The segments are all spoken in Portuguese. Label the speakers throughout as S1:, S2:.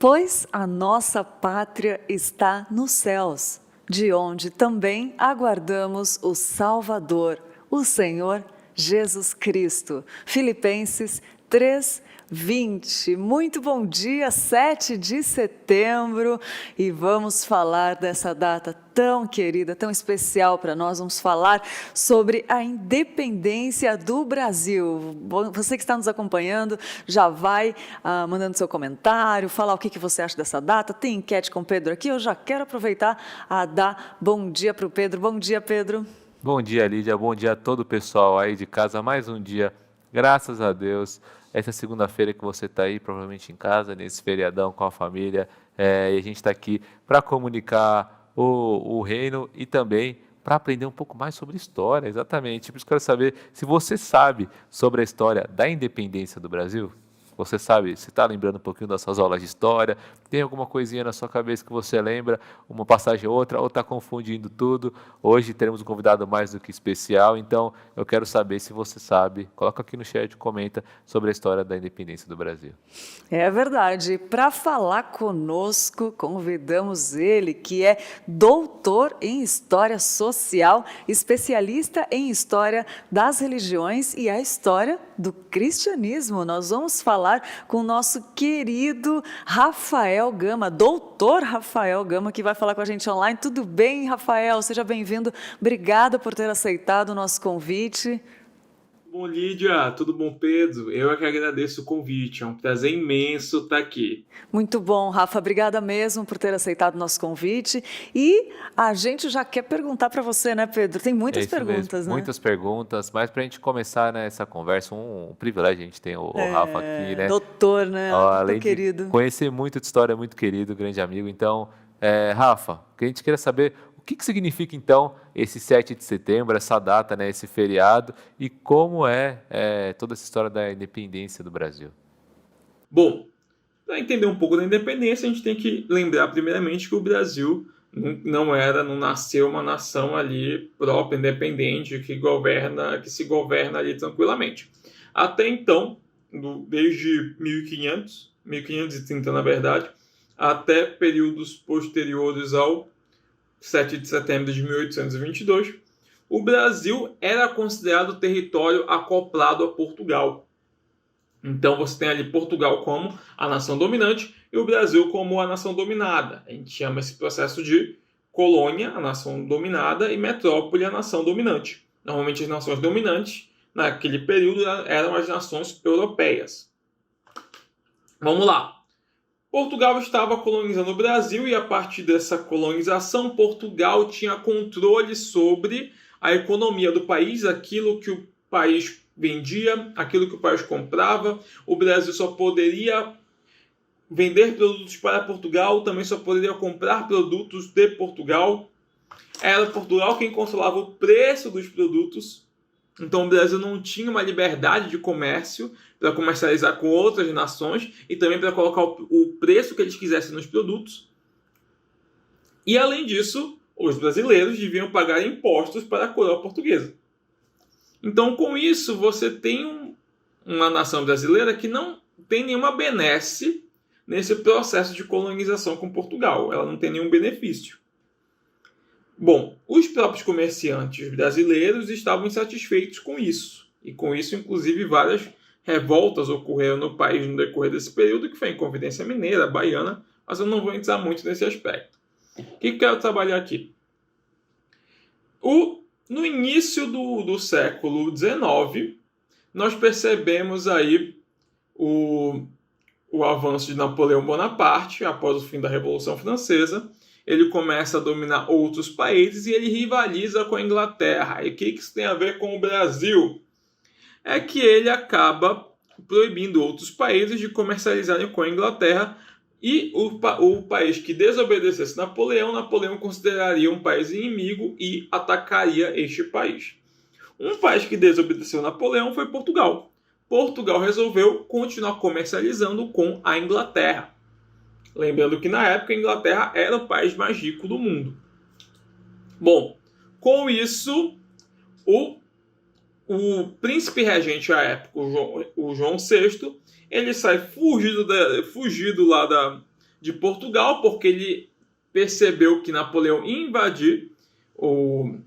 S1: Pois a nossa pátria está nos céus, de onde também aguardamos o Salvador, o Senhor Jesus Cristo. Filipenses 3:20. Muito bom dia, 7 de setembro, e vamos falar dessa data tão querida, tão especial para nós. Vamos falar sobre a independência do Brasil. Você que está nos acompanhando já vai mandando seu comentário, falar o que você acha dessa data. Tem enquete com o Pedro aqui. Eu já quero aproveitar a dar bom dia para o Pedro. Bom dia, Pedro.
S2: Bom dia, Lídia. Bom dia a todo o pessoal aí de casa. Mais um dia, graças a Deus. Essa segunda-feira que você está aí, provavelmente em casa, nesse feriadão com a família. E a gente está aqui para comunicar o reino e também para aprender um pouco mais sobre história, exatamente. Por isso que eu quero saber se você sabe sobre a história da independência do Brasil. Você sabe, você está lembrando um pouquinho das suas aulas de história, tem alguma coisinha na sua cabeça que você lembra, uma passagem ou outra, ou está confundindo tudo. Hoje teremos um convidado mais do que especial, então eu quero saber se você sabe. Coloca aqui no chat, comenta sobre a história da independência do Brasil.
S1: É verdade. Para falar conosco, convidamos ele, que é doutor em História Social, especialista em História das Religiões e a História do Cristianismo. Nós vamos falar com o nosso querido Rafael Gama, doutor Rafael Gama, que vai falar com a gente online. Tudo bem, Rafael? Seja bem-vindo. Obrigada por ter aceitado o nosso convite.
S3: Bom, Lídia, tudo bom, Pedro? Eu é que agradeço o convite, é um prazer imenso estar aqui.
S1: Muito bom, Rafa, obrigada mesmo por ter aceitado o nosso convite. E a gente já quer perguntar para você, né, Pedro? Tem muitas perguntas,
S2: mesmo,
S1: né?
S2: Muitas perguntas, mas para a gente começar nessa conversa, um privilégio a gente tem o Rafa aqui, né?
S1: Doutor, né?
S2: Além
S1: querido.
S2: de conhecer muito de história, muito querido, grande amigo. Então, Rafa, que a gente queria saber o que significa, então, esse 7 de setembro, essa data, né, esse feriado, e como é toda essa história da independência do Brasil?
S3: Bom, para entender um pouco da independência, a gente tem que lembrar, primeiramente, que o Brasil não nasceu uma nação ali própria, independente, que se governa ali tranquilamente. Até então, desde 1530, na verdade, até períodos posteriores ao 7 de setembro de 1822, o Brasil era considerado território acoplado a Portugal. Então você tem ali Portugal como a nação dominante e o Brasil como a nação dominada. A gente chama esse processo de colônia, a nação dominada, e metrópole, a nação dominante. Normalmente as nações dominantes, naquele período, eram as nações europeias. Vamos lá. Portugal estava colonizando o Brasil e, a partir dessa colonização, Portugal tinha controle sobre a economia do país, aquilo que o país vendia, aquilo que o país comprava. O Brasil só poderia vender produtos para Portugal, também só poderia comprar produtos de Portugal. Era Portugal quem controlava o preço dos produtos. Então o Brasil não tinha uma liberdade de comércio para comercializar com outras nações e também para colocar o preço que eles quisessem nos produtos. E além disso, os brasileiros deviam pagar impostos para a coroa portuguesa. Então com isso você tem uma nação brasileira que não tem nenhuma benesse nesse processo de colonização com Portugal. Ela não tem nenhum benefício. Bom, os próprios comerciantes brasileiros estavam insatisfeitos com isso. E com isso, inclusive, várias revoltas ocorreram no país no decorrer desse período, que foi a Inconfidência Mineira, Baiana, mas eu não vou entrar muito nesse aspecto. O que eu quero trabalhar aqui? No início do século XIX, nós percebemos aí o avanço de Napoleão Bonaparte, após o fim da Revolução Francesa. Ele começa a dominar outros países e ele rivaliza com a Inglaterra. E o que isso tem a ver com o Brasil? É que ele acaba proibindo outros países de comercializarem com a Inglaterra e o país que desobedecesse Napoleão consideraria um país inimigo e atacaria este país. Um país que desobedeceu Napoleão foi Portugal. Portugal resolveu continuar comercializando com a Inglaterra. Lembrando que na época a Inglaterra era o país mais rico do mundo. Bom, com isso, o príncipe regente à época, o João VI, ele sai fugido lá de Portugal, porque ele percebeu que Napoleão ia invadir o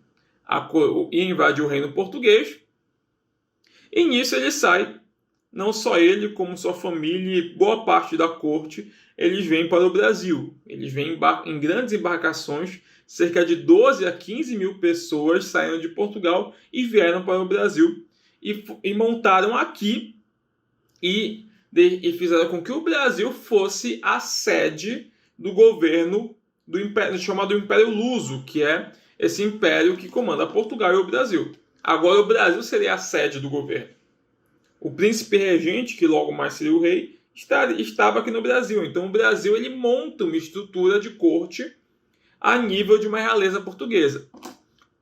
S3: reino português. E nisso ele sai, não só ele, como sua família e boa parte da corte, eles vêm para o Brasil. Eles vêm em grandes embarcações, cerca de 12 a 15 mil pessoas saíram de Portugal e vieram para o Brasil e montaram aqui e fizeram com que o Brasil fosse a sede do governo do império, chamado Império Luso, que é esse império que comanda Portugal e o Brasil. Agora o Brasil seria a sede do governo. O príncipe regente, que logo mais seria o rei, estava aqui no Brasil. Então o Brasil ele monta uma estrutura de corte a nível de uma realeza portuguesa.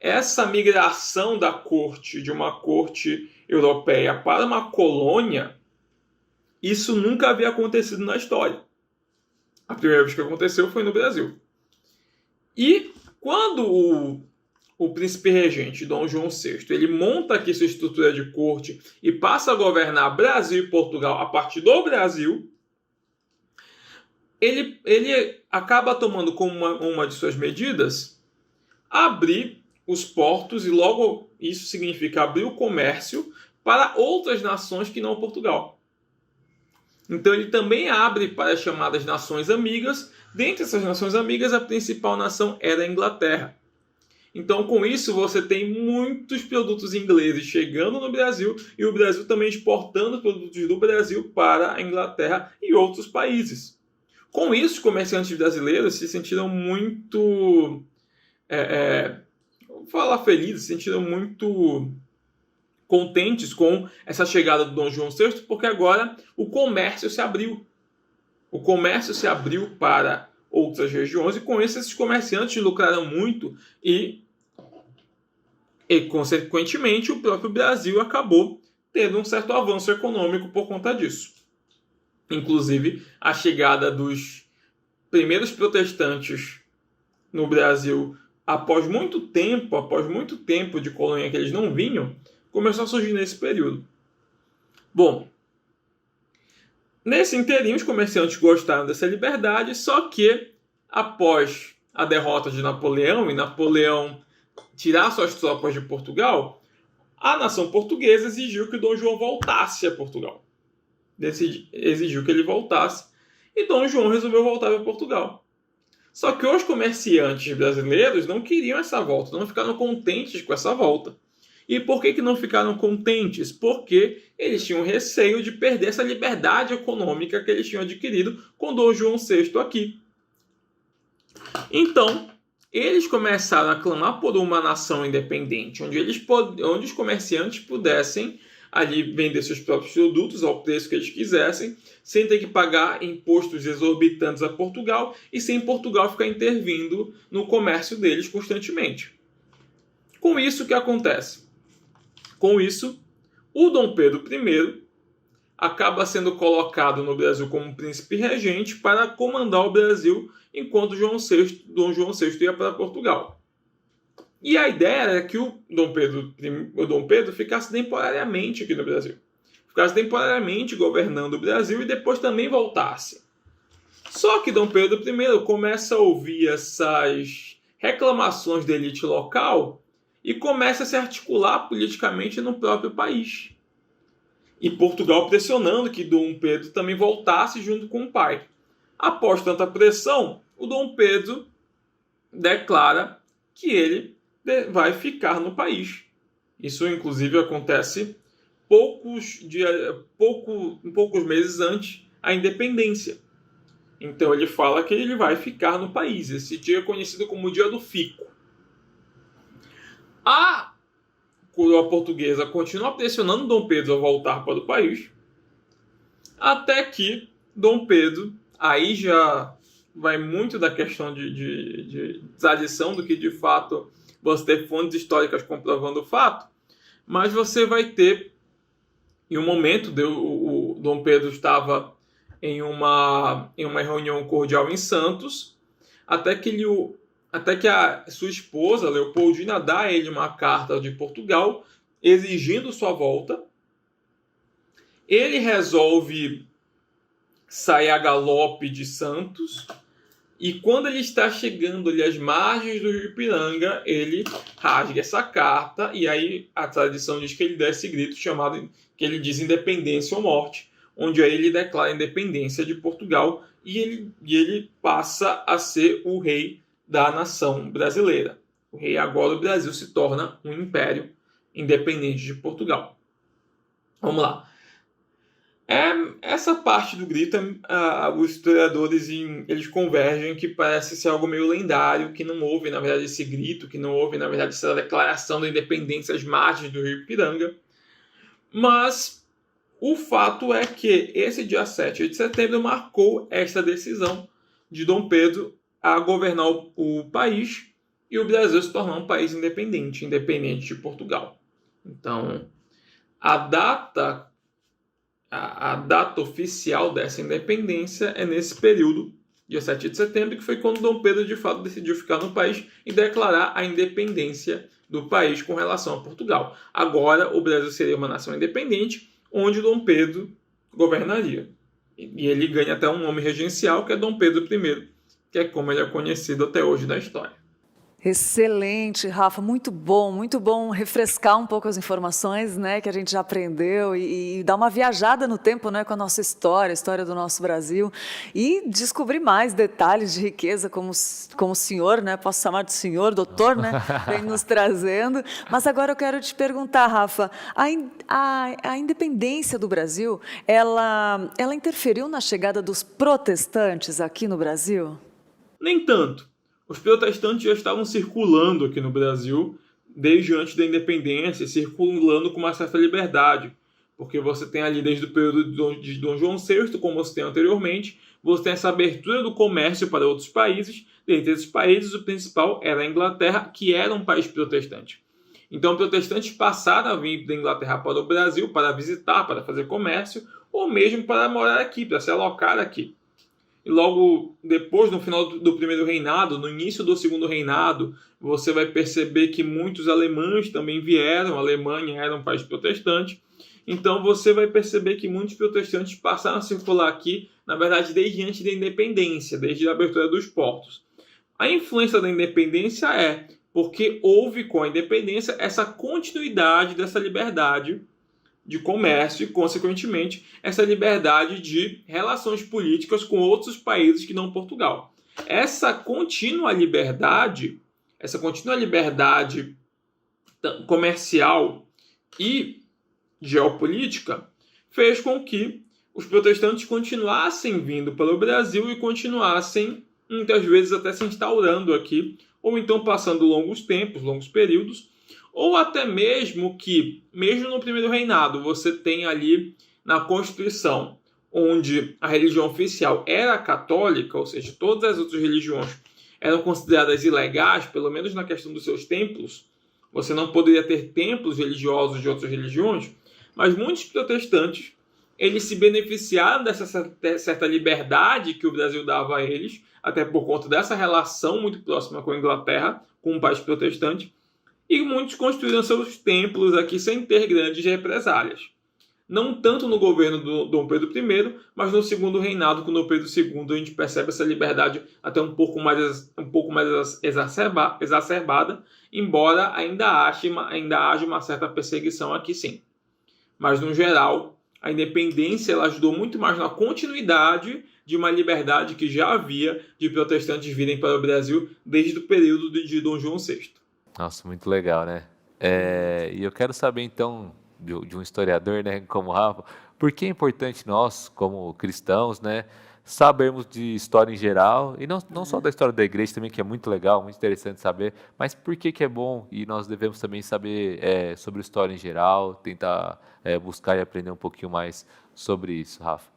S3: Essa migração da corte, de uma corte europeia para uma colônia, isso nunca havia acontecido na história. A primeira vez que aconteceu foi no Brasil. E quando o príncipe regente, Dom João VI, ele monta aqui sua estrutura de corte e passa a governar Brasil e Portugal a partir do Brasil, ele acaba tomando como uma de suas medidas abrir os portos, e logo isso significa abrir o comércio para outras nações que não Portugal. Então ele também abre para as chamadas nações amigas. Dentre essas nações amigas, a principal nação era a Inglaterra. Então, com isso, você tem muitos produtos ingleses chegando no Brasil e o Brasil também exportando produtos do Brasil para a Inglaterra e outros países. Com isso, os comerciantes brasileiros se sentiram muito... vou falar felizes, se sentiram muito contentes com essa chegada do Dom João VI, porque agora o comércio se abriu. O comércio se abriu para outras regiões e com isso esses comerciantes lucraram muito e consequentemente, o próprio Brasil acabou tendo um certo avanço econômico por conta disso. Inclusive, a chegada dos primeiros protestantes no Brasil após muito tempo de colônia que eles não vinham, começou a surgir nesse período. Bom, nesse inteirinho os comerciantes gostaram dessa liberdade, só que após a derrota de Napoleão e Napoleão tirar suas tropas de Portugal, a nação portuguesa exigiu que Dom João voltasse a Portugal. Exigiu que ele voltasse e Dom João resolveu voltar para Portugal. Só que os comerciantes brasileiros não queriam essa volta, não ficaram contentes com essa volta. E por que não ficaram contentes? Porque eles tinham receio de perder essa liberdade econômica que eles tinham adquirido com Dom João VI aqui. Então, eles começaram a clamar por uma nação independente, onde os comerciantes pudessem ali vender seus próprios produtos ao preço que eles quisessem, sem ter que pagar impostos exorbitantes a Portugal e sem Portugal ficar intervindo no comércio deles constantemente. Com isso, o que acontece? Com isso, o Dom Pedro I acaba sendo colocado no Brasil como príncipe regente para comandar o Brasil enquanto Dom João VI ia para Portugal. E a ideia era que o Dom Pedro ficasse temporariamente aqui no Brasil. Ficasse temporariamente governando o Brasil e depois também voltasse. Só que Dom Pedro I começa a ouvir essas reclamações da elite local e começa a se articular politicamente no próprio país. E Portugal pressionando que Dom Pedro também voltasse junto com o pai. Após tanta pressão, o Dom Pedro declara que ele vai ficar no país. Isso, inclusive, acontece poucos meses antes da independência. Então, ele fala que ele vai ficar no país. Esse dia é conhecido como o Dia do Fico. A coroa portuguesa continua pressionando Dom Pedro a voltar para o país, até que Dom Pedro, aí já vai muito da questão de tradição do que de fato você ter fontes históricas comprovando o fato, mas você vai ter, em um momento, o Dom Pedro estava em uma reunião cordial em Santos, até que a sua esposa, Leopoldina, dá a ele uma carta de Portugal exigindo sua volta. Ele resolve sai a galope de Santos, e quando ele está chegando ali às margens do Rio Ipiranga, ele rasga essa carta, e aí a tradição diz que ele dá esse grito chamado, que ele diz independência ou morte, onde aí ele declara a independência de Portugal, e ele passa a ser o rei da nação brasileira. O rei agora, o Brasil se torna um império independente de Portugal. Vamos lá. Essa parte do grito, os historiadores eles convergem que parece ser algo meio lendário, que não houve, na verdade, esse grito, que não houve, na verdade, essa declaração da independência às margens do Rio Ipiranga. Mas o fato é que esse dia 7 de setembro marcou esta decisão de Dom Pedro a governar o país e o Brasil se tornar um país independente de Portugal. Então, a data oficial dessa independência é nesse período, dia 7 de setembro, que foi quando Dom Pedro de fato decidiu ficar no país e declarar a independência do país com relação a Portugal. Agora, o Brasil seria uma nação independente, onde Dom Pedro governaria. E ele ganha até um nome regencial, que é Dom Pedro I, que é como ele é conhecido até hoje na história.
S1: Excelente, Rafa, muito bom refrescar um pouco as informações, né, que a gente já aprendeu e dar uma viajada no tempo, né, com a nossa história, a história do nosso Brasil e descobrir mais detalhes de riqueza como o senhor, né, posso chamar de senhor, doutor, né, vem nos trazendo. Mas agora eu quero te perguntar, Rafa, a independência do Brasil, ela interferiu na chegada dos protestantes aqui no Brasil?
S3: Nem tanto. Os protestantes já estavam circulando aqui no Brasil desde antes da independência, circulando com uma certa liberdade, porque você tem ali desde o período de Dom João VI, como você tem anteriormente, você tem essa abertura do comércio para outros países. Dentre esses países, o principal era a Inglaterra, que era um país protestante. Então, protestantes passaram a vir da Inglaterra para o Brasil para visitar, para fazer comércio, ou mesmo para morar aqui, para se alocar aqui. E logo depois, no final do primeiro reinado, no início do segundo reinado, você vai perceber que muitos alemães também vieram. A Alemanha era um país protestante. Então você vai perceber que muitos protestantes passaram a circular aqui, na verdade, desde antes da independência, desde a abertura dos portos. A influência da independência é porque houve com a independência essa continuidade dessa liberdade de comércio e, consequentemente, essa liberdade de relações políticas com outros países que não Portugal. Essa contínua liberdade comercial e geopolítica fez com que os protestantes continuassem vindo para o Brasil e continuassem, muitas vezes, até se instaurando aqui, ou então passando longos períodos, ou até mesmo que, mesmo no primeiro reinado, você tem ali na Constituição, onde a religião oficial era católica, ou seja, todas as outras religiões eram consideradas ilegais, pelo menos na questão dos seus templos. Você não poderia ter templos religiosos de outras religiões, mas muitos protestantes eles se beneficiaram dessa certa liberdade que o Brasil dava a eles, até por conta dessa relação muito próxima com a Inglaterra, com um país protestante, e muitos construíram seus templos aqui sem ter grandes represálias. Não tanto no governo do Dom Pedro I, mas no segundo reinado com Dom Pedro II, a gente percebe essa liberdade até um pouco mais exacerbada, embora ainda haja uma certa perseguição aqui sim. Mas, no geral, a independência ela ajudou muito mais na continuidade de uma liberdade que já havia de protestantes virem para o Brasil desde o período de Dom João VI.
S2: Nossa, muito legal, né? E eu quero saber, então, de um historiador, né, como o Rafa, por que é importante nós, como cristãos, né, sabermos de história em geral, e não só da história da igreja também, que é muito legal, muito interessante saber, mas por que é bom e nós devemos também saber sobre história em geral, tentar buscar e aprender um pouquinho mais sobre isso, Rafa?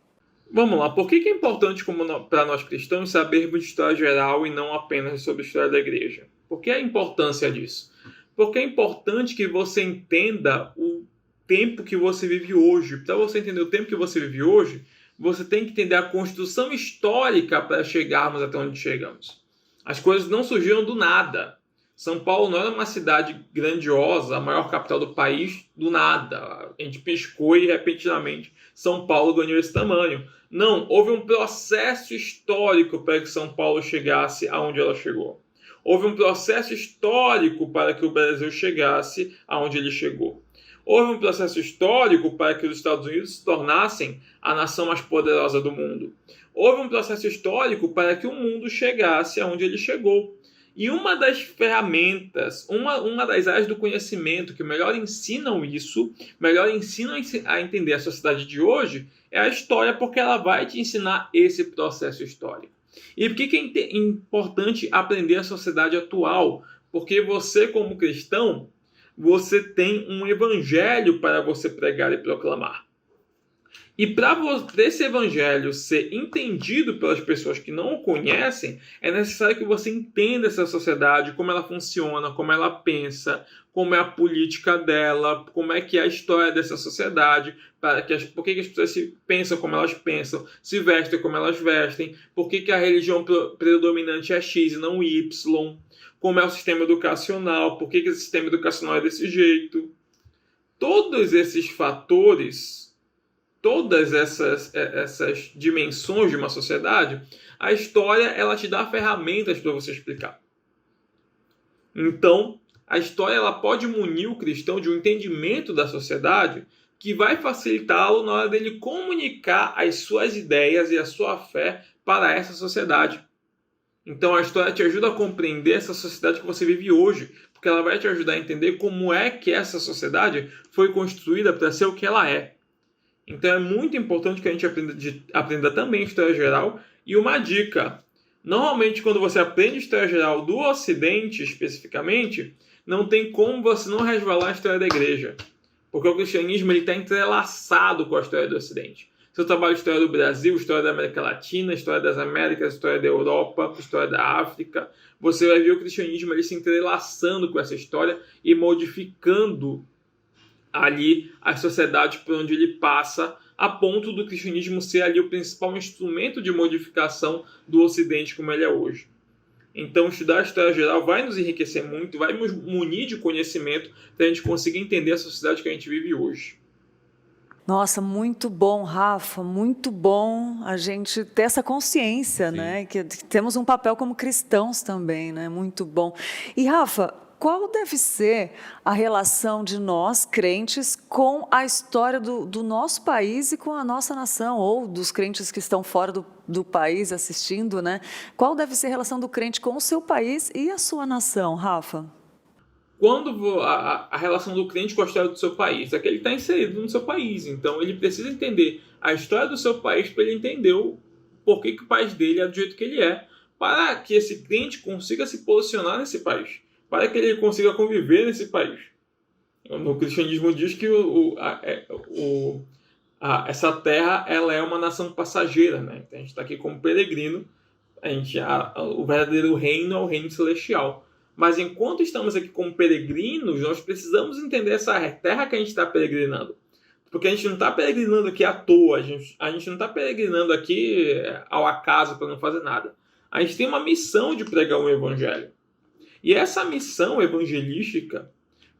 S3: Vamos lá, por que é importante para nós cristãos sabermos de história geral e não apenas sobre a história da igreja? Por que a importância disso? Porque é importante que você entenda o tempo que você vive hoje. Para você entender o tempo que você vive hoje, você tem que entender a construção histórica para chegarmos até onde chegamos. As coisas não surgiram do nada. São Paulo não era uma cidade grandiosa, a maior capital do país, do nada. A gente piscou e, repentinamente, São Paulo ganhou esse tamanho. Não, houve um processo histórico para que São Paulo chegasse aonde ela chegou. Houve um processo histórico para que o Brasil chegasse aonde ele chegou. Houve um processo histórico para que os Estados Unidos se tornassem a nação mais poderosa do mundo. Houve um processo histórico para que o mundo chegasse aonde ele chegou. E uma das ferramentas, uma das áreas do conhecimento que melhor ensinam isso, melhor ensinam a entender a sociedade de hoje, é a história, porque ela vai te ensinar esse processo histórico. E por que é importante aprender a sociedade atual? Porque você, como cristão, você tem um evangelho para você pregar e proclamar. E para esse evangelho ser entendido pelas pessoas que não o conhecem, é necessário que você entenda essa sociedade, como ela funciona, como ela pensa, como é a política dela, como é que é a história dessa sociedade, por que as pessoas se pensam como elas pensam, se vestem como elas vestem, por que a religião predominante é X e não Y, como é o sistema educacional, por que esse sistema educacional é desse jeito. Todos esses fatores, todas essas dimensões de uma sociedade, a história ela te dá ferramentas para você explicar. Então, a história ela pode munir o cristão de um entendimento da sociedade que vai facilitá-lo na hora dele comunicar as suas ideias e a sua fé para essa sociedade. Então, a história te ajuda a compreender essa sociedade que você vive hoje, porque ela vai te ajudar a entender como é que essa sociedade foi construída para ser o que ela é. Então é muito importante que a gente aprenda também história geral. E uma dica, normalmente quando você aprende história geral do Ocidente especificamente, não tem como você não resvalar a história da igreja. Porque o cristianismo está entrelaçado com a história do Ocidente. Se eu trabalho história do Brasil, história da América Latina, história das Américas, história da Europa, história da África, você vai ver o cristianismo ele se entrelaçando com essa história e modificando ali as sociedades por onde ele passa, a ponto do cristianismo ser ali o principal instrumento de modificação do Ocidente como ele é hoje. Então, estudar a história geral vai nos enriquecer muito, vai nos munir de conhecimento para a gente conseguir entender a sociedade que a gente vive hoje.
S1: Nossa, muito bom, Rafa, muito bom a gente ter essa consciência,
S2: Sim.
S1: né? Que temos um papel como cristãos também, né? Muito bom. E, Rafa, qual deve ser a relação de nós, crentes, com a história do nosso país e com a nossa nação, ou dos crentes que estão fora do país assistindo, né? Qual deve ser a relação do crente com o seu país e a sua nação, Rafa?
S3: Quando a relação do crente com a história do seu país é que ele está inserido no seu país, então ele precisa entender a história do seu país para ele entender o porquê que o país dele é do jeito que ele é, para que esse crente consiga se posicionar nesse país, para que ele consiga conviver nesse país. No cristianismo diz que essa terra ela é uma nação passageira, né? Então a gente está aqui como peregrino, o verdadeiro reino é o reino celestial. Mas enquanto estamos aqui como peregrinos, nós precisamos entender essa terra que a gente está peregrinando. Porque a gente não está peregrinando aqui à toa, a gente não está peregrinando aqui ao acaso para não fazer nada. A gente tem uma missão de pregar o evangelho. E essa missão evangelística,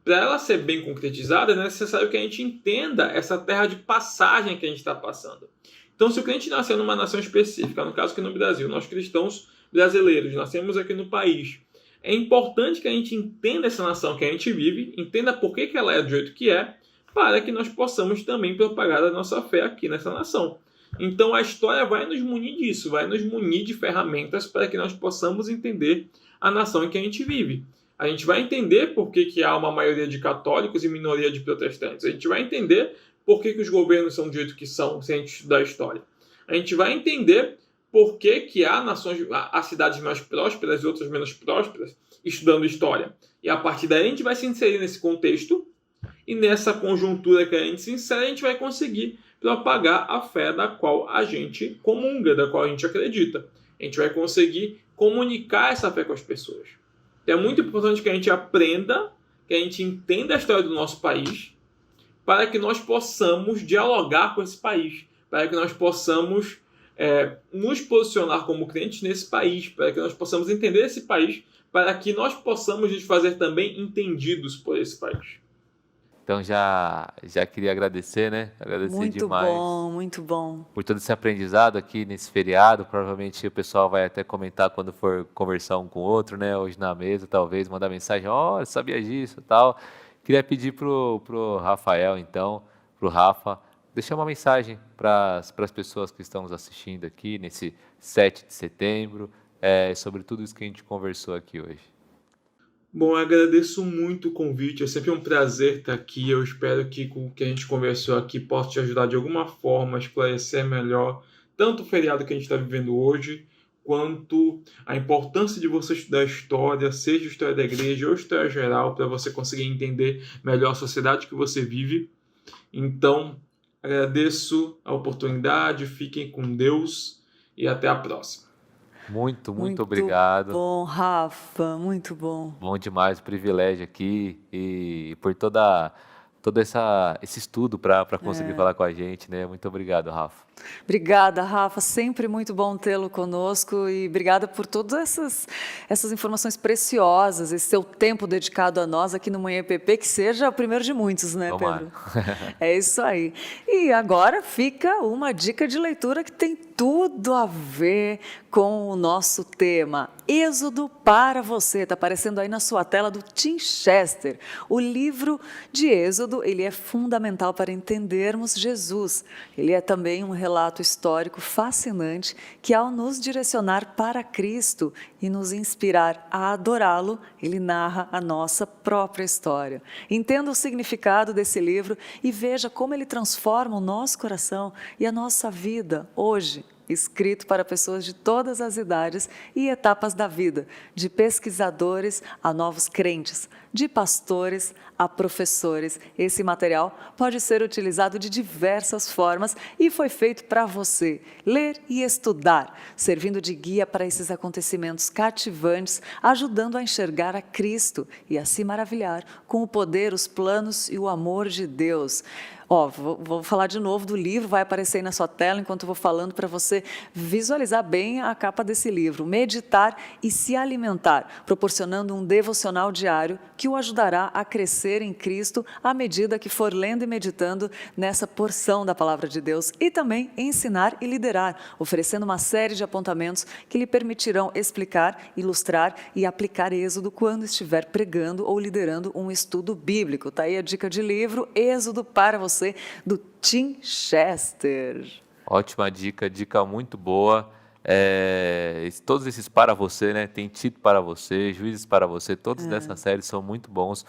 S3: para ela ser bem concretizada, é necessário que a gente entenda essa terra de passagem que a gente está passando. Então, se o crente nasceu numa nação específica, no caso aqui no Brasil, nós cristãos brasileiros nascemos aqui no país, é importante que a gente entenda essa nação que a gente vive, entenda por que ela é do jeito que é, para que nós possamos também propagar a nossa fé aqui nessa nação. Então a história vai nos munir disso, vai nos munir de ferramentas para que nós possamos entender a nação em que a gente vive. A gente vai entender por que há uma maioria de católicos e minoria de protestantes. A gente vai entender por que os governos são do jeito que são, se a gente estudar a história. A gente vai entender por que há cidades mais prósperas e outras menos prósperas, estudando história. E a partir daí a gente vai se inserir nesse contexto, e nessa conjuntura que a gente se insere, a gente vai conseguir propagar a fé da qual a gente comunga, da qual a gente acredita. A gente vai conseguir comunicar essa fé com as pessoas. Então é muito importante que a gente aprenda, que a gente entenda a história do nosso país, para que nós possamos dialogar com esse país, para que nós possamos nos posicionar como crentes nesse país, para que nós possamos entender esse país, para que nós possamos nos fazer também entendidos por esse país.
S2: Então já queria agradecer, né? Agradecer
S1: Muito
S2: demais
S1: bom, muito bom.
S2: por todo esse aprendizado aqui nesse feriado. Provavelmente o pessoal vai até comentar quando for conversar um com o outro, né? Hoje na mesa, talvez, mandar mensagem, olha, sabia disso e tal. Queria pedir pro Rafael, então, pro Rafa, deixar uma mensagem para as pessoas que estão nos assistindo aqui nesse 7 de setembro, sobre tudo isso que a gente conversou aqui hoje.
S3: Bom, eu agradeço muito o convite, é sempre um prazer estar aqui. Eu espero que com o que a gente conversou aqui possa te ajudar de alguma forma a esclarecer melhor tanto o feriado que a gente está vivendo hoje, quanto a importância de você estudar história, seja história da igreja ou história geral, para você conseguir entender melhor a sociedade que você vive. Então, agradeço a oportunidade, fiquem com Deus e até a próxima.
S2: Muito obrigado.
S1: Bom, Rafa, muito bom.
S2: Bom demais o privilégio aqui e por todo esse estudo para conseguir falar com a gente, né? Muito obrigado, Rafa.
S1: Obrigada, Rafa. Sempre muito bom tê-lo conosco e obrigada por todas essas informações preciosas, esse seu tempo dedicado a nós aqui no Manhã EPP, que seja o primeiro de muitos, né,
S2: Tomara.
S1: Pedro? É isso aí. E agora fica uma dica de leitura que tem tudo a ver com o nosso tema. Êxodo para você. Está aparecendo aí na sua tela do Tim Chester. O livro de Êxodo, ele é fundamental para entendermos Jesus. Ele é também um relato histórico fascinante que, ao nos direcionar para Cristo e nos inspirar a adorá-lo, ele narra a nossa própria história. Entenda o significado desse livro e veja como ele transforma o nosso coração e a nossa vida hoje. Escrito para pessoas de todas as idades e etapas da vida, de pesquisadores a novos crentes, de pastores a professores. Esse material pode ser utilizado de diversas formas e foi feito para você ler e estudar, servindo de guia para esses acontecimentos cativantes, ajudando a enxergar a Cristo e a se maravilhar com o poder, os planos e o amor de Deus. Vou falar de novo do livro, vai aparecer aí na sua tela enquanto eu vou falando para você visualizar bem a capa desse livro. Meditar e se alimentar, proporcionando um devocional diário que o ajudará a crescer em Cristo à medida que for lendo e meditando nessa porção da Palavra de Deus e também ensinar e liderar, oferecendo uma série de apontamentos que lhe permitirão explicar, ilustrar e aplicar Êxodo quando estiver pregando ou liderando um estudo bíblico. Está aí a dica de livro, Êxodo para você, do Tim Chester.
S2: Ótima dica muito boa. Todos esses para você, né? Tem Tito para você, Juízes para você, todos dessa série são muito bons.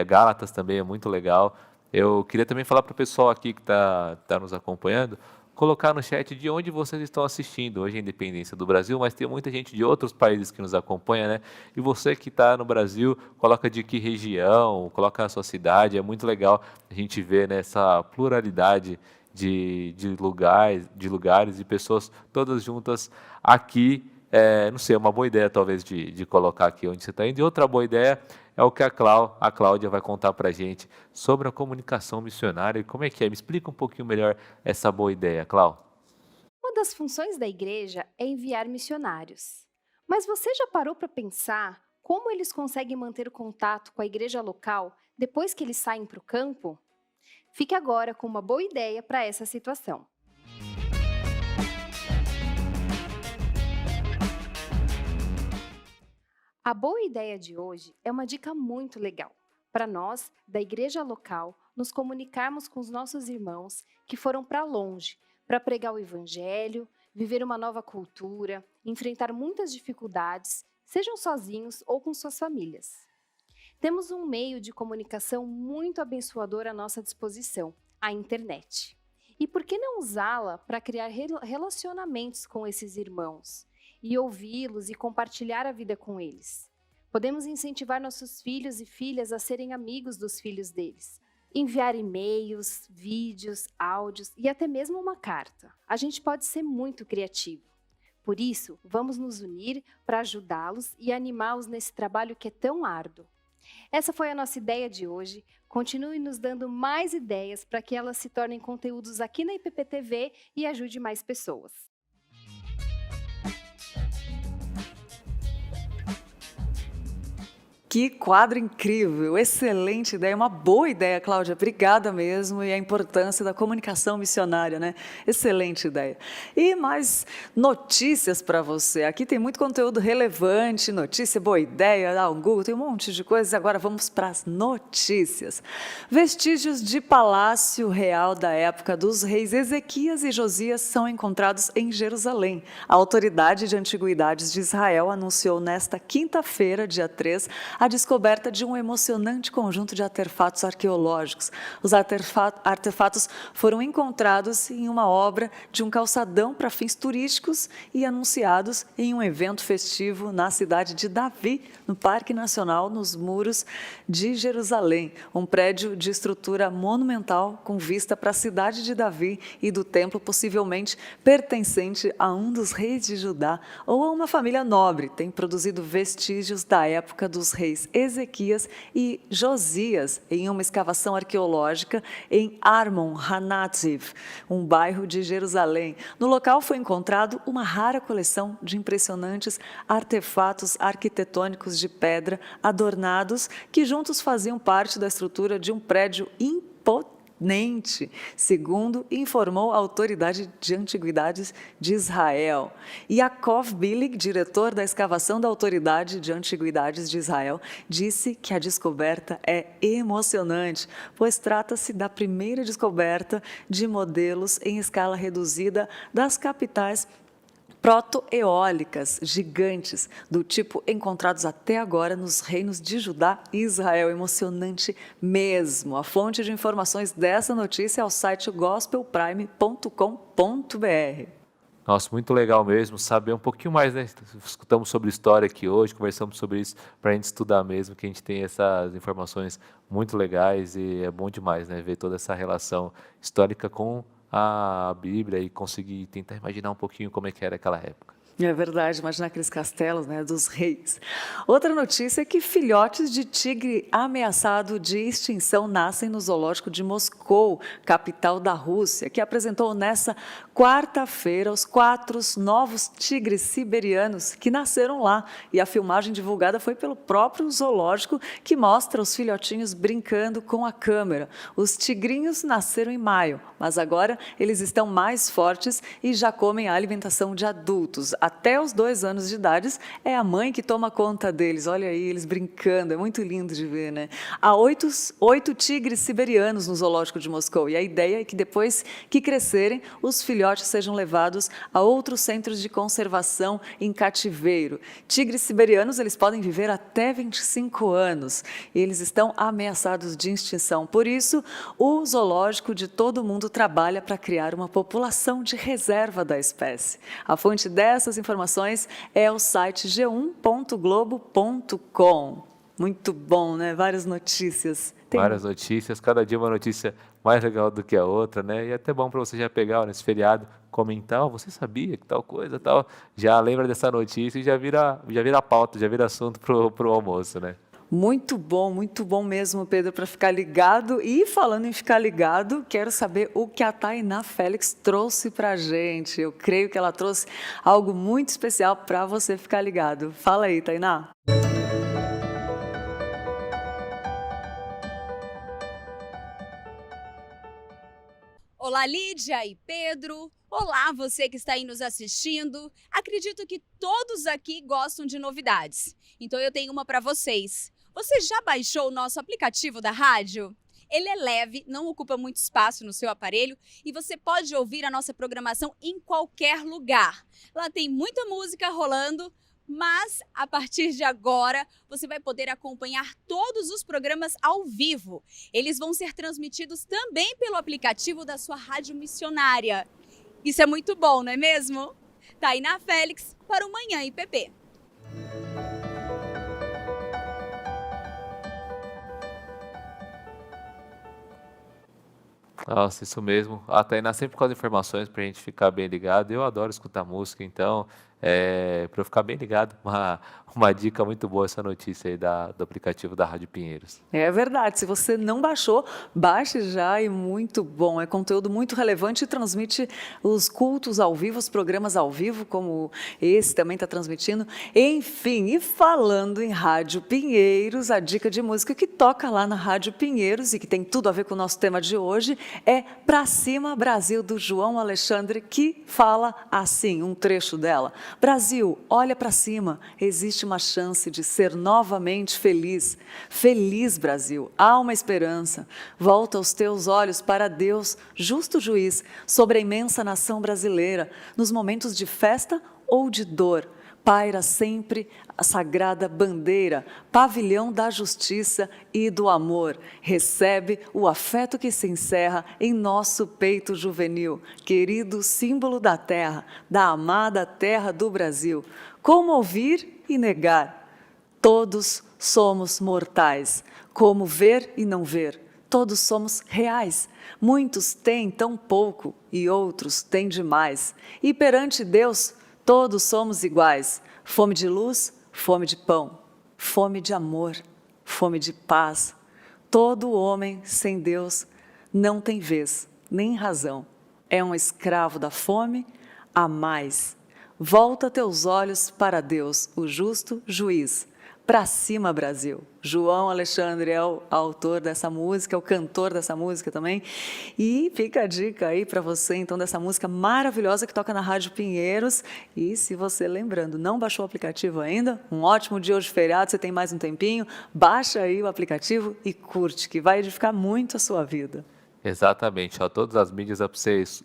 S2: Gálatas também é muito legal. Eu queria também falar para o pessoal aqui que tá nos acompanhando, colocar no chat de onde vocês estão assistindo. Hoje é a independência do Brasil, mas tem muita gente de outros países que nos acompanha, né? E você que está no Brasil, coloca de que região, coloca a sua cidade. É muito legal a gente ver, né, essa pluralidade de lugares e pessoas todas juntas aqui. Não sei, é uma boa ideia talvez de colocar aqui onde você está indo. E outra boa ideia é o que a Cláudia vai contar para a gente sobre a comunicação missionária e como é que é. Me explica um pouquinho melhor essa boa ideia, Cláudia.
S4: Uma das funções da igreja é enviar missionários. Mas você já parou para pensar como eles conseguem manter o contato com a igreja local depois que eles saem para o campo? Fique agora com uma boa ideia para essa situação. A boa ideia de hoje é uma dica muito legal para nós, da igreja local, nos comunicarmos com os nossos irmãos que foram para longe para pregar o evangelho, viver uma nova cultura, enfrentar muitas dificuldades, sejam sozinhos ou com suas famílias. Temos um meio de comunicação muito abençoador à nossa disposição, a internet. E por que não usá-la para criar relacionamentos com esses irmãos? E ouvi-los e compartilhar a vida com eles. Podemos incentivar nossos filhos e filhas a serem amigos dos filhos deles. Enviar e-mails, vídeos, áudios e até mesmo uma carta. A gente pode ser muito criativo. Por isso, vamos nos unir para ajudá-los e animá-los nesse trabalho que é tão árduo. Essa foi a nossa ideia de hoje. Continue nos dando mais ideias para que elas se tornem conteúdos aqui na IPPTV e ajude mais pessoas.
S1: Que quadro incrível, excelente ideia, uma boa ideia, Cláudia, obrigada mesmo, e a importância da comunicação missionária, né? Excelente ideia. E mais notícias para você, aqui tem muito conteúdo relevante, notícia, boa ideia, dá um Google, tem um monte de coisas, agora vamos para as notícias. Vestígios de palácio real da época dos reis Ezequias e Josias são encontrados em Jerusalém. A Autoridade de Antiguidades de Israel anunciou nesta quinta-feira, dia 3, a descoberta de um emocionante conjunto de artefatos arqueológicos. Os artefatos foram encontrados em uma obra de um calçadão para fins turísticos e anunciados em um evento festivo na cidade de Davi, no Parque Nacional, nos muros de Jerusalém, um prédio de estrutura monumental com vista para a cidade de Davi e do templo, possivelmente pertencente a um dos reis de Judá ou a uma família nobre. Tem produzido vestígios da época dos reis Ezequias e Josias em uma escavação arqueológica em Armon HaNetziv, um bairro de Jerusalém. No local foi encontrado uma rara coleção de impressionantes artefatos arquitetônicos de pedra adornados que juntos faziam parte da estrutura de um prédio imponente, segundo informou a Autoridade de Antiguidades de Israel. Yaakov Billig, diretor da escavação da Autoridade de Antiguidades de Israel, disse que a descoberta é emocionante, pois trata-se da primeira descoberta de modelos em escala reduzida das capitais proto-eólicas gigantes, do tipo encontrados até agora nos reinos de Judá e Israel. Emocionante mesmo. A fonte de informações dessa notícia é o site gospelprime.com.br.
S2: Nossa, muito legal mesmo, saber um pouquinho mais, né? Escutamos sobre história aqui hoje, conversamos sobre isso para a gente estudar mesmo, que a gente tem essas informações muito legais e é bom demais, né? Ver toda essa relação histórica com a Bíblia e conseguir tentar imaginar um pouquinho como é que era aquela época.
S1: É verdade, imagina aqueles castelos, né, dos reis. Outra notícia é que filhotes de tigre ameaçado de extinção nascem no zoológico de Moscou, capital da Rússia, que apresentou nessa quarta-feira os 4 novos tigres siberianos que nasceram lá. E a filmagem divulgada foi pelo próprio zoológico, que mostra os filhotinhos brincando com a câmera. Os tigrinhos nasceram em maio, mas agora eles estão mais fortes e já comem a alimentação de adultos. Até os 2 anos de idade, é a mãe que toma conta deles. Olha aí, eles brincando, é muito lindo de ver, né? Há 8 tigres siberianos no zoológico de Moscou, e a ideia é que depois que crescerem, os filhotes sejam levados a outros centros de conservação em cativeiro. Tigres siberianos, eles podem viver até 25 anos, e eles estão ameaçados de extinção. Por isso, o zoológico de todo o mundo trabalha para criar uma população de reserva da espécie. A fonte dessas informações é o site g1.globo.com. Muito bom, né? Várias notícias.
S2: Várias notícias, cada dia uma notícia mais legal do que a outra, né? E é até bom para você já pegar nesse feriado, comentar, você sabia que tal coisa, tal. Já lembra dessa notícia e já vira pauta, já vira assunto pro almoço, né?
S1: Muito bom mesmo, Pedro, para ficar ligado. E falando em ficar ligado, quero saber o que a Tainá Félix trouxe para a gente. Eu creio que ela trouxe algo muito especial para você ficar ligado. Fala aí, Tainá.
S5: Olá, Lídia e Pedro. Olá, você que está aí nos assistindo. Acredito que todos aqui gostam de novidades. Então eu tenho uma para vocês. Você já baixou o nosso aplicativo da rádio? Ele é leve, não ocupa muito espaço no seu aparelho e você pode ouvir a nossa programação em qualquer lugar. Lá tem muita música rolando, mas a partir de agora você vai poder acompanhar todos os programas ao vivo. Eles vão ser transmitidos também pelo aplicativo da sua rádio missionária. Isso é muito bom, não é mesmo? Tainá Félix para o Manhã IPP.
S2: Nossa, isso mesmo. A Tainá sempre com as informações para a gente ficar bem ligado. Eu adoro escutar música, então para eu ficar bem ligado. Uma dica muito boa essa notícia aí do aplicativo da Rádio Pinheiros.
S1: É verdade, se você não baixou, baixe já, e muito bom, é conteúdo muito relevante e transmite os cultos ao vivo, os programas ao vivo, como esse também está transmitindo. Enfim, e falando em Rádio Pinheiros, a dica de música que toca lá na Rádio Pinheiros e que tem tudo a ver com o nosso tema de hoje é Pra Cima Brasil, do João Alexandre, que fala assim, um trecho dela: Brasil, olha para cima, existe uma chance de ser novamente feliz. Feliz, Brasil, há uma esperança. Volta os teus olhos para Deus, justo juiz, sobre a imensa nação brasileira, nos momentos de festa ou de dor. Paira sempre a sagrada bandeira, pavilhão da justiça e do amor. Recebe o afeto que se encerra em nosso peito juvenil, querido símbolo da terra, da amada terra do Brasil. Como ouvir e negar? Todos somos mortais. Como ver e não ver? Todos somos reais. Muitos têm tão pouco e outros têm demais. E perante Deus, todos somos iguais. Fome de luz, fome de pão. Fome de amor, fome de paz. Todo homem sem Deus não tem vez, nem razão. É um escravo da fome a mais. Volta teus olhos para Deus, o justo juiz. Pra cima, Brasil. João Alexandre é o autor dessa música, é o cantor dessa música também. E fica a dica aí para você, então, dessa música maravilhosa que toca na Rádio Pinheiros. E se você, lembrando, não baixou o aplicativo ainda, um ótimo dia hoje feriado, você tem mais um tempinho, baixa aí o aplicativo e curte, que vai edificar muito a sua vida.
S2: Exatamente, ó, todas as mídias para vocês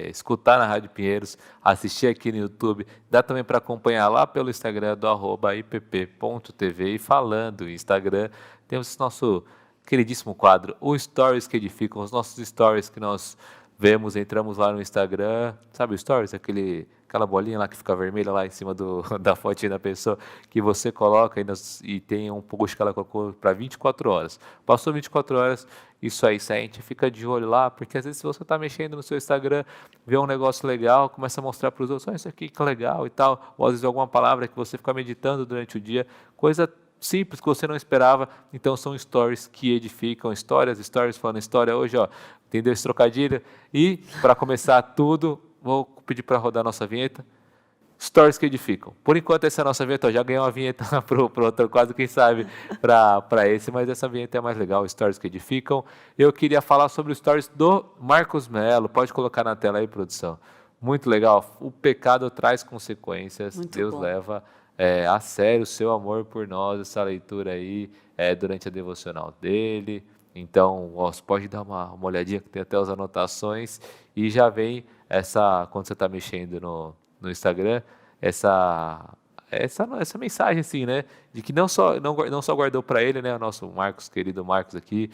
S2: escutar na Rádio Pinheiros, assistir aqui no YouTube, dá também para acompanhar lá pelo Instagram do @ipp.tv. E falando em Instagram, temos esse nosso queridíssimo quadro, o Stories que Edificam, os nossos stories que nós vemos, entramos lá no Instagram, sabe o Stories, aquela bolinha lá que fica vermelha lá em cima da fotinha da pessoa, que você coloca e tem um post que ela colocou para 24 horas. Passou 24 horas, isso aí, a gente fica de olho lá, porque às vezes se você está mexendo no seu Instagram, vê um negócio legal, começa a mostrar para os outros, isso aqui que legal e tal, ou às vezes alguma palavra que você fica meditando durante o dia, coisa simples que você não esperava. Então são stories que edificam, stories falando história hoje, ó, entendeu esse trocadilho? E para começar tudo, vou pedir para rodar a nossa vinheta. Stories que edificam. Por enquanto essa é a nossa vinheta, ó, já ganhei uma vinheta para o outro quadro, quem sabe para esse, mas essa vinheta é mais legal, Stories que Edificam. Eu queria falar sobre os Stories do Marcos Melo, pode colocar na tela aí, produção. Muito legal, o pecado traz consequências,
S1: Muito
S2: Deus
S1: bom.
S2: leva a sério o seu amor por nós, essa leitura aí durante a devocional dele. Então, ó, você pode dar uma olhadinha, que tem até as anotações, e já vem quando você está mexendo no Instagram, essa mensagem assim, né, de que não só guardou para ele, né, o nosso Marcos, querido Marcos aqui,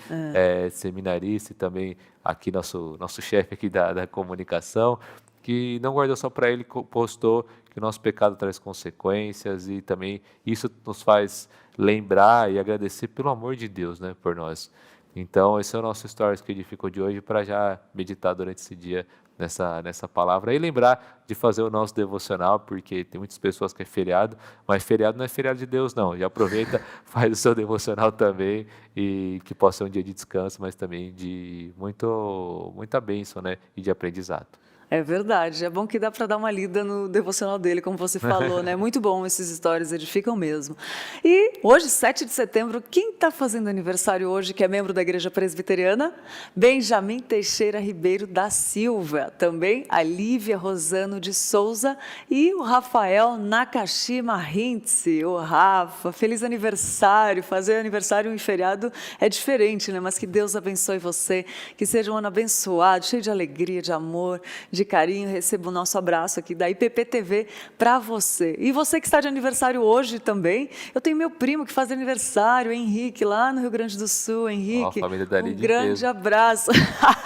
S2: seminarista, e também aqui nosso chefe aqui da comunicação, que não guardou só para ele, postou que o nosso pecado traz consequências, e também isso nos faz lembrar e agradecer pelo amor de Deus, né, por nós. Então, esse é o nosso Stories que Edificam de hoje, para já meditar durante esse dia nessa palavra. E lembrar de fazer o nosso devocional, porque tem muitas pessoas que é feriado, mas feriado não é feriado de Deus, não. Já aproveita, faz o seu devocional também, e que possa ser um dia de descanso, mas também de muita bênção, né, e de aprendizado.
S1: É verdade, é bom que dá para dar uma lida no devocional dele, como você falou, né? Muito bom, esses stories edificam mesmo. E hoje, 7 de setembro, quem está fazendo aniversário hoje, que é membro da Igreja Presbiteriana? Benjamin Teixeira Ribeiro da Silva, também a Lívia Rosano de Souza e o Rafael Nakashima Hintze, o Rafa. Feliz aniversário, fazer aniversário em feriado é diferente, né? Mas que Deus abençoe você, que seja um ano abençoado, cheio de alegria, de amor, de carinho. Receba o nosso abraço aqui da IPP-TV para você. E você que está de aniversário hoje também, eu tenho meu primo que faz aniversário, Henrique. Henrique, lá no Rio Grande do Sul. Henrique,
S2: Ó, a família da
S1: um
S2: Lídia
S1: grande
S2: inteira.
S1: abraço.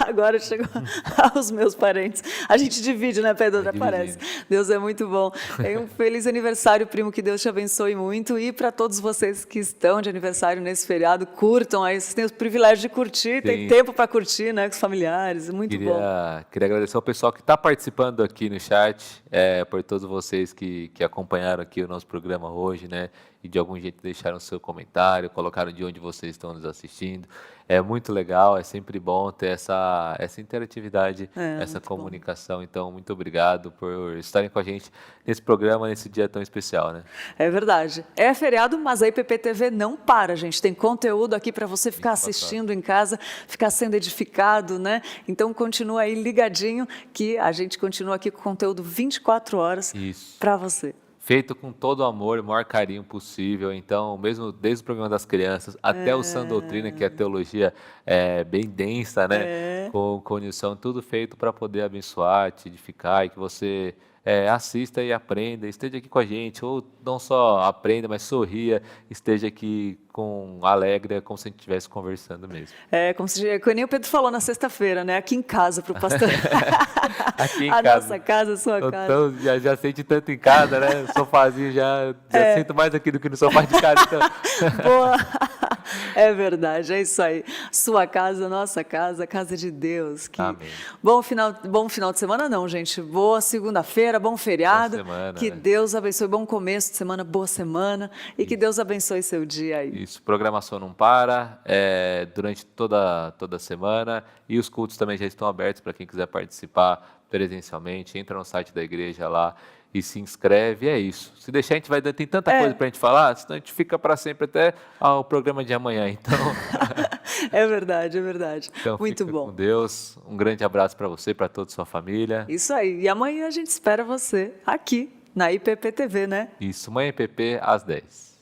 S1: Agora chegou aos meus parentes. A gente divide, né, Pedro? Até parece. Deus é muito bom. Um feliz aniversário, primo, que Deus te abençoe muito. E para todos vocês que estão de aniversário nesse feriado, curtam aí. Vocês têm o privilégio de curtir, tem tempo para curtir, né, com os familiares. Muito bom.
S2: Queria agradecer ao pessoal que está participando aqui no chat, por todos vocês que acompanharam aqui o nosso programa hoje, né? E de algum jeito deixaram seu comentário, colocaram de onde vocês estão nos assistindo. É muito legal, é sempre bom ter essa interatividade, essa comunicação. Então, muito obrigado por estarem com a gente nesse programa, nesse dia tão especial, né?
S1: É verdade. É feriado, mas a IPP-TV não para, gente. Tem conteúdo aqui para você ficar assistindo em casa, ficar sendo edificado, né? Então, continua aí ligadinho que a gente continua aqui com conteúdo 24 horas para você.
S2: Feito com todo o amor e o maior carinho possível. Então, mesmo desde o programa das crianças até o Sã Doutrina, que é a teologia bem densa, né? Com Nilson, tudo feito para poder abençoar, te edificar e que você assista e aprenda, esteja aqui com a gente, ou não só aprenda, mas sorria, esteja aqui com alegre, como se a gente estivesse conversando mesmo.
S1: Como nem o Pedro falou na sexta-feira, né? Aqui em casa, para o pastor.
S2: Aqui em
S1: a
S2: casa.
S1: Nossa casa, a sua casa.
S2: Então, já sente tanto em casa, né? O sofazinho já sinto mais aqui do que no sofá de casa. Então.
S1: Boa! É verdade, é isso aí. Sua casa, nossa casa, a casa de Deus.
S2: Amém.
S1: Bom final de semana não, gente. Boa segunda-feira, bom feriado.
S2: Boa semana,
S1: que Deus abençoe. Bom começo de semana, boa semana. E que Deus abençoe seu dia aí.
S2: Isso, programação não para durante toda a semana. E os cultos também já estão abertos para quem quiser participar presencialmente. Entra no site da igreja lá e se inscreve, é isso. Se deixar, a gente vai... Tem tanta coisa para a gente falar, senão a gente fica para sempre até o programa de amanhã, então...
S1: É verdade, é verdade.
S2: Então,
S1: muito
S2: fica
S1: bom.
S2: Com Deus, um grande abraço para você, para toda a sua família.
S1: Isso aí, e amanhã a gente espera você aqui, na IPP TV, né?
S2: Isso, Manhã IPP, às 10.